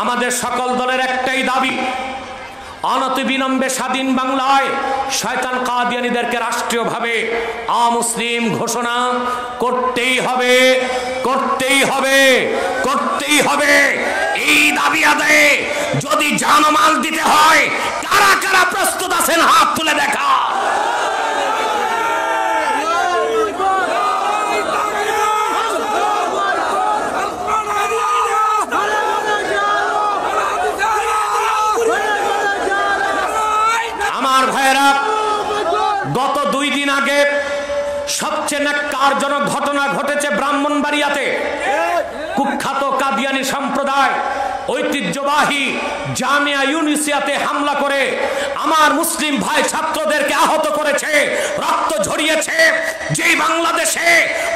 আমাদের সকল দলের একটাই দাবি, অনতিবিলম্বে স্বাধীন বাংলায় শয়তান কাদিয়ানীদেরকে রাষ্ট্রীয়ভাবে অমুসলিম ঘোষণা করতেই হবে, করতেই হবে, করতেই হবে। এই দাবি আদায়ে যদি জানমাল দিতে হয়, কারা কারা প্রস্তুত আছেন হাত তুলে দেখা। আমার ভাইয়েরা, গত 2 দিন আগে সবচেয়ে ন্যাক্কারজনক ঘটনা ঘটেছে ব্রাহ্মণবাড়িয়াতে। কুখ্যাত কাদিয়ানী সম্প্রদায় ঐতিহ্যবাহী জামিয়া ইউনিসিয়াতে হামলা করে আমার মুসলিম ভাই ছাত্রদেরকে আহত করেছে, রক্ত ঝরিয়েছে। যেই বাংলাদেশে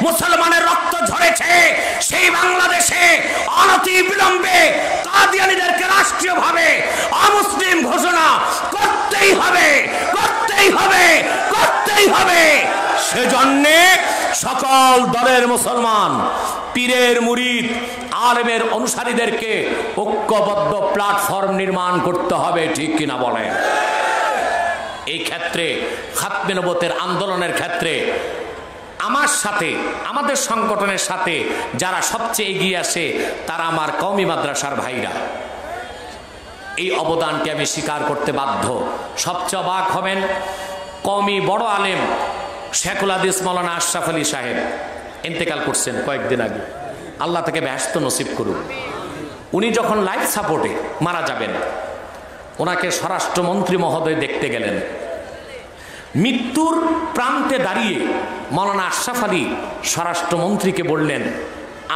মুসলমানের রক্ত ঝরেছে, সেই বাংলাদেশে অনতি বিলম্বে কাদিয়ানীদেরকে রাষ্ট্রীয়ভাবে অমুসলিম ঘোষণা করতেই হবে, করতেই হবে, করতেই হবে। সেজন্য সকল দলের মুসলমান, পীরের মুরিদ, আলেমের অনুসারীদেরকে ঐক্যবদ্ধ প্ল্যাটফর্ম নির্মাণ করতে হবে, ঠিক কিনা বলেন? এই ক্ষেত্রে খাতমে নবুয়তের আন্দোলনের ক্ষেত্রে আমার সাথে, আমাদের সংগঠনের সাথে যারা সবচেয়ে এগিয়ে আসে তারা আমার কওমি মাদ্রাসার ভাইরা। এই অবদানকে আমি স্বীকার করতে বাধ্য। সবচেয়ে অবাক হবেন, কওমি বড় আলেম শেখুল হাদিস মাওলানা আশরাফ আলী সাহেব ইন্তেকাল করছেন কয়েকদিন আগে, আল্লাহ তাকে ব্যস্ত নসিব করুন। উনি যখন লাইফ সাপোর্টে মারা যাবেন, ওনাকে স্বরাষ্ট্রমন্ত্রী মহোদয় দেখতে গেলেন। মৃত্যুর প্রান্তে দাঁড়িয়ে মাওলানা আশরাফ আলী স্বরাষ্ট্রমন্ত্রীকে বললেন,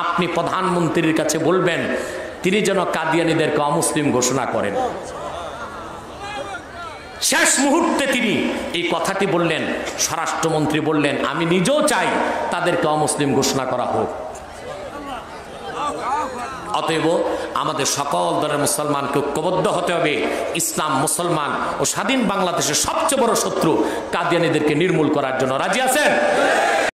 আপনি প্রধানমন্ত্রীর কাছে বলবেন তিনি যেন কাদিয়ানীদেরকে অমুসলিম ঘোষণা করেন। শেষ মুহূর্তে তিনি এই কথাটি বললেন। স্বরাষ্ট্রমন্ত্রী বললেন, আমি নিজেও চাই তাদেরকে অমুসলিম ঘোষণা করা হোক। অতএব আমাদের সকল দলের মুসলমানকে ঐক্যবদ্ধ হতে হবে। ইসলাম, মুসলমান ও স্বাধীন বাংলাদেশের সবচেয়ে বড় শত্রু কাদিয়ানীদেরকে নির্মূল করার জন্য। রাজি আছেন?